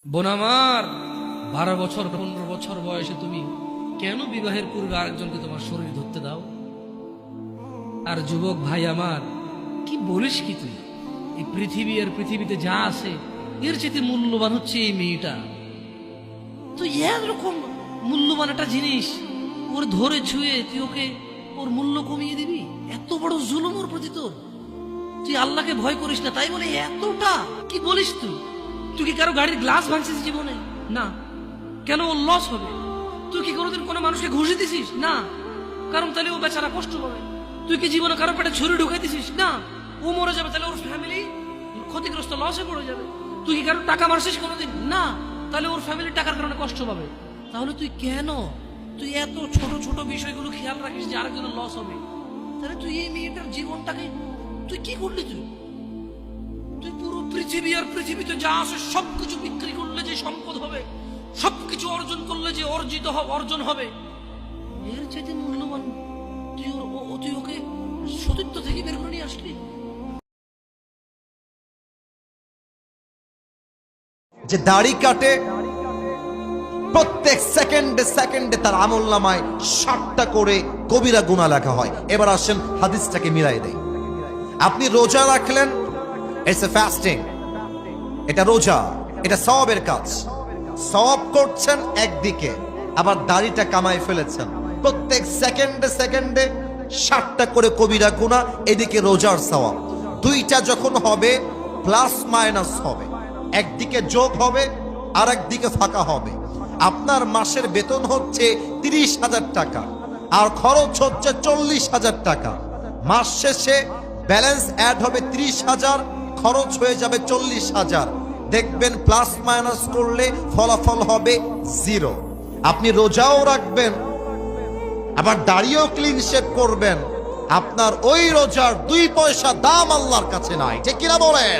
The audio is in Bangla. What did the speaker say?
বোন আমার, 12 বছর 15 বছর বয়সে তুমি কেন বিবাহের পূর্বে আরেকজনকে তোমার শরীর ধরতে দাও? আর যুবক ভাই আমার, কি বলিস কি তুই? এই পৃথিবী আর পৃথিবীতে যা আছে এর চেয়ে মূল্যবান হচ্ছে এই মেয়েটা। তুই এরকম মূল্যবান একটা জিনিস ওর ধরে ছুঁয়ে তুই ওকে ওর মূল্য কমিয়ে দিবি? এত বড় জুলুম ওর প্রতি তোর! তুই আল্লাহকে ভয় করিস না তাই বলে এতটা? কি বলিস তুই? তুই কি কারো গাড়ির গ্লাস ভাঙছিস জীবনে? না। কেন? ওর লস হবে। তুই কি কোনোদিন কোনো মানুষকে ঘুষি দিছিস? না। কারণ তাহলে ও বেচারা কষ্ট পাবে। তুই কি জীবনে কারো পেটে ছুরি ঢুকাই দিছিস? না। ও মরে যাবে, তাহলে ওর ফ্যামিলি ক্ষতিগ্রস্ত, লসে পড়ে যাবে। তুই কি কারো টাকা মারছিস কোনোদিন? না। তাহলে ওর ফ্যামিলি টাকার কারণে কষ্ট পাবে। তাহলে তুই কেন তুই এত ছোট ছোট বিষয়গুলো খেয়াল রাখিস যে আরেকজনের লস হবে? তাহলে তুই এই মেয়েটার জীবনটাকে তুই কি করলি? তুই পুরো পৃথিবী আর পৃথিবীতে যা আছে সবকিছু বিক্রি করলে যে সম্পদ হবে, সবকিছু অর্জন করলে যে অর্জন হবে, এর চাইতে মূল্যবান তুই ওকে সতীত্ব থেকে বের করে নিয়ে আসলি। যে দাড়ি কাটে প্রত্যেক সেকেন্ডে সেকেন্ডে তার আমলনামায় 60টা করে কবিরা গুনাহ লেখা হয়। এবার আসেন হাদিসটাকে মিলাই দেই। আপনি রোজা রাখলেন, ইটস এ ফাস্টিং, এটা রোজা, এটা সওয়াবের কাজ। সওয়াব করছেন একদিকে, আবার দাড়িটা কামাই ফেলেছেন। প্রত্যেক সেকেন্ডে সেকেন্ডে 60টা করে কবিরা গুনাহ, এদিকে রোজার সওয়াব। দুইটা যখন হবে প্লাস মাইনাস হবে, একদিকে যোগ হবে আর একদিকে ফাঁকা হবে। আপনার মাসের বেতন হচ্ছে 30,000 টাকা আর খরচ হচ্ছে 40,000 টাকা। মাস শেষে ব্যালেন্স অ্যাড হবে 30,000, খরচ হয়ে যাবে 40,000। দেখবেন প্লাস মাইনাস করলে ফলাফল হবে 0। আপনি রোজাও রাখবেন আবার দাড়িও ক্লিন শেভ করবেন, আপনার ওই রোজার 2 পয়সা দাম আল্লাহর কাছে নাই। ঠিক কিনা বলেন?